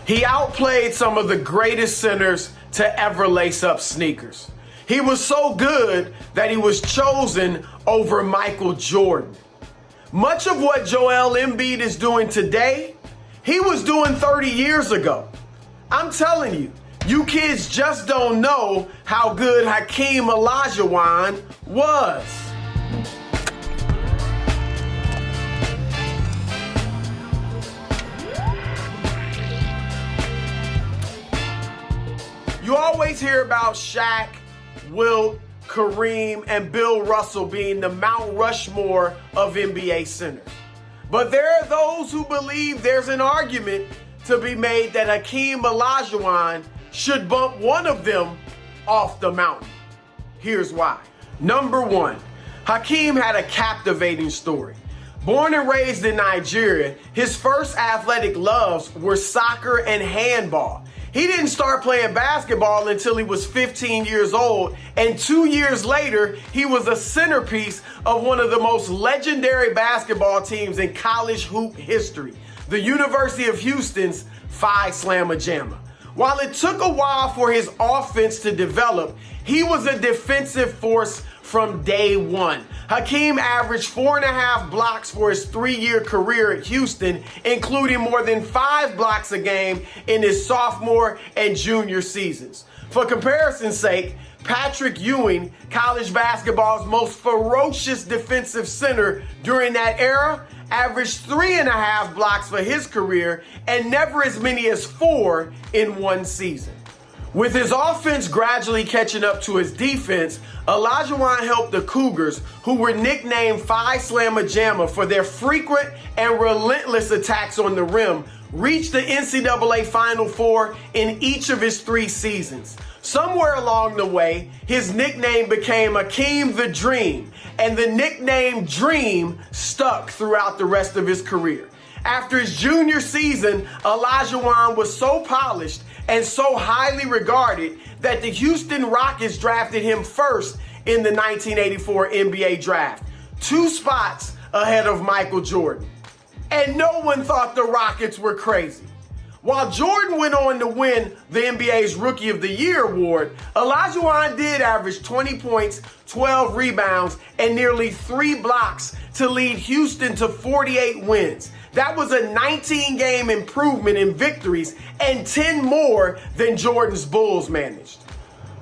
He outplayed some of the greatest centers to ever lace up sneakers. He was so good that he was chosen over Michael Jordan. Much of what Joel Embiid is doing today, he was doing 30 years ago. I'm telling you, you kids just don't know how good Hakeem Olajuwon was. You always hear about Shaq, Wilt, Kareem, and Bill Russell being the Mount Rushmore of NBA centers. But there are those who believe there's an argument to be made that Hakeem Olajuwon should bump one of them off the mountain. Here's why. Number one, Hakeem had a captivating story. Born and raised in Nigeria, his first athletic loves were soccer and handball. He didn't start playing basketball until he was 15 years old, and 2 years later, he was a centerpiece of one of the most legendary basketball teams in college hoop history, the University of Houston's Phi Slamma Jamma. While it took a while for his offense to develop, he was a defensive force from day one. Hakeem averaged 4.5 blocks for his 3-year career at Houston, including more than 5 blocks a game in his sophomore and junior seasons. For comparison's sake, Patrick Ewing, college basketball's most ferocious defensive center during that era, averaged 3.5 blocks for his career and never as many as 4 in one season. With his offense gradually catching up to his defense, Olajuwon helped the Cougars, who were nicknamed Phi Slamma Jamma for their frequent and relentless attacks on the rim, reach the NCAA Final Four in each of his 3 seasons. Somewhere along the way, his nickname became Hakeem the Dream, and the nickname Dream stuck throughout the rest of his career. After his junior season, Olajuwon was so polished and so highly regarded that the Houston Rockets drafted him first in the 1984 NBA draft, 2 spots ahead of Michael Jordan. And no one thought the Rockets were crazy. While Jordan went on to win the NBA's Rookie of the Year award, Olajuwon did average 20 points, 12 rebounds, and nearly 3 blocks to lead Houston to 48 wins. That was a 19-game improvement in victories and 10 more than Jordan's Bulls managed.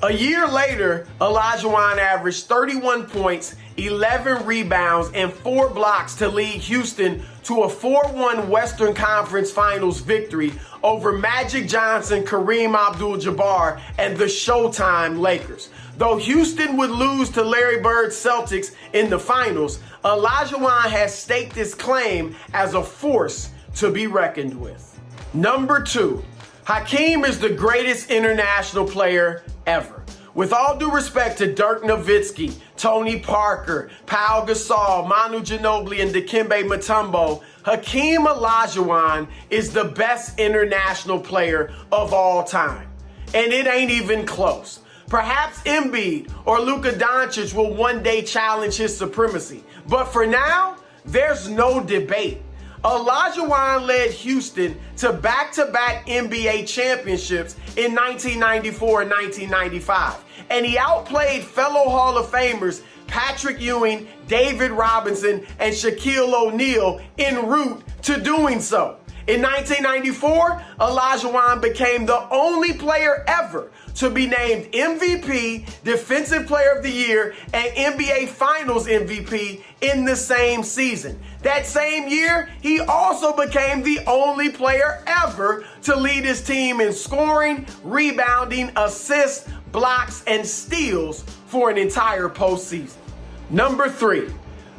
A year later, Olajuwon averaged 31 points, 11 rebounds, and 4 blocks to lead Houston to a 4-1 Western Conference Finals victory over Magic Johnson, Kareem Abdul-Jabbar, and the Showtime Lakers. Though Houston would lose to Larry Bird's Celtics in the finals, Olajuwon has staked his claim as a force to be reckoned with. Number 2, Hakeem is the greatest international player ever. With all due respect to Dirk Nowitzki, Tony Parker, Pau Gasol, Manu Ginobili, and Dikembe Mutombo, Hakeem Olajuwon is the best international player of all time. And it ain't even close. Perhaps Embiid or Luka Doncic will one day challenge his supremacy. But for now, there's no debate. Olajuwon led Houston to back-to-back NBA championships in 1994 and 1995. And he outplayed fellow Hall of Famers Patrick Ewing, David Robinson, and Shaquille O'Neal en route to doing so. In 1994, Olajuwon became the only player ever to be named MVP, Defensive Player of the Year, and NBA Finals MVP in the same season. That same year, he also became the only player ever to lead his team in scoring, rebounding, assists, blocks, and steals for an entire postseason. Number 3,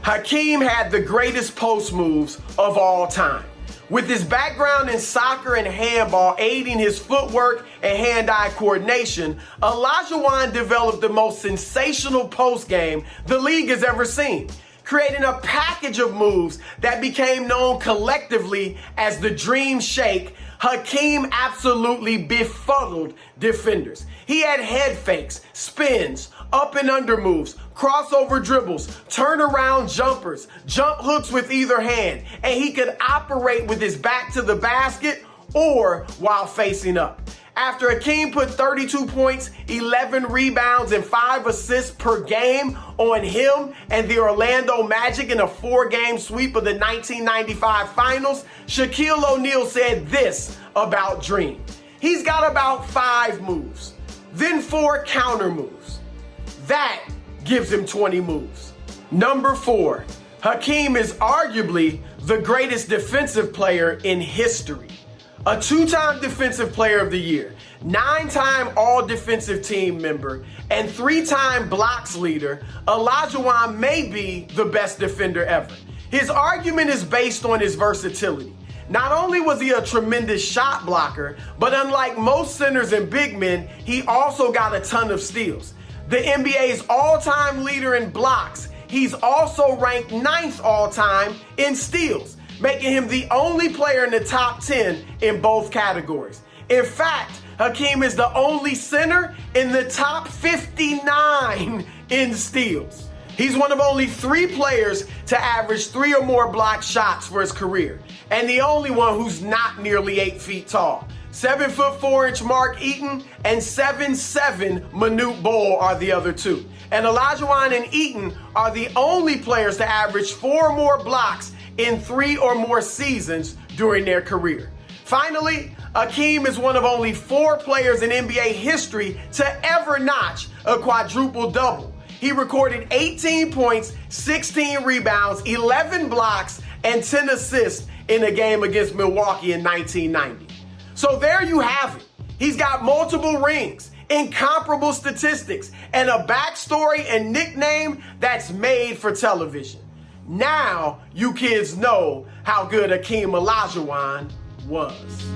Hakeem had the greatest post moves of all time. With his background in soccer and handball aiding his footwork and hand-eye coordination, Olajuwon developed the most sensational post game the league has ever seen, creating a package of moves that became known collectively as the Dream Shake. Hakeem absolutely befuddled defenders. He had head fakes, spins, up and under moves, crossover dribbles, turnaround jumpers, jump hooks with either hand, and he could operate with his back to the basket or while facing up. After Hakeem put 32 points, 11 rebounds, and 5 assists per game on him and the Orlando Magic in a 4-game sweep of the 1995 Finals, Shaquille O'Neal said this about Dream. He's got about 5 moves, then 4 counter moves. That gives him 20 moves. Number 4, Hakeem is arguably the greatest defensive player in history. A 2-time Defensive Player of the Year, 9-time All-Defensive Team member, and 3-time blocks leader, Olajuwon may be the best defender ever. His argument is based on his versatility. Not only was he a tremendous shot blocker, but unlike most centers and big men, he also got a ton of steals. The NBA's all-time leader in blocks, he's also ranked 9th all-time in steals, making him the only player in the top 10 in both categories. In fact, Hakeem is the only center in the top 59 in steals. He's one of only 3 players to average 3 or more blocked shots for his career, and the only one who's not nearly 8 feet tall. 7'4" Mark Eaton and 7'7" Manute Bol are the other 2. And Olajuwon and Eaton are the only players to average 4 or more blocks in 3 or more seasons during their career. Finally, Hakeem is one of only 4 players in NBA history to ever notch a quadruple-double. He recorded 18 points, 16 rebounds, 11 blocks, and 10 assists in a game against Milwaukee in 1990. So there you have it. He's got multiple rings, incomparable statistics, and a backstory and nickname that's made for television. Now you kids know how good Hakeem Olajuwon was.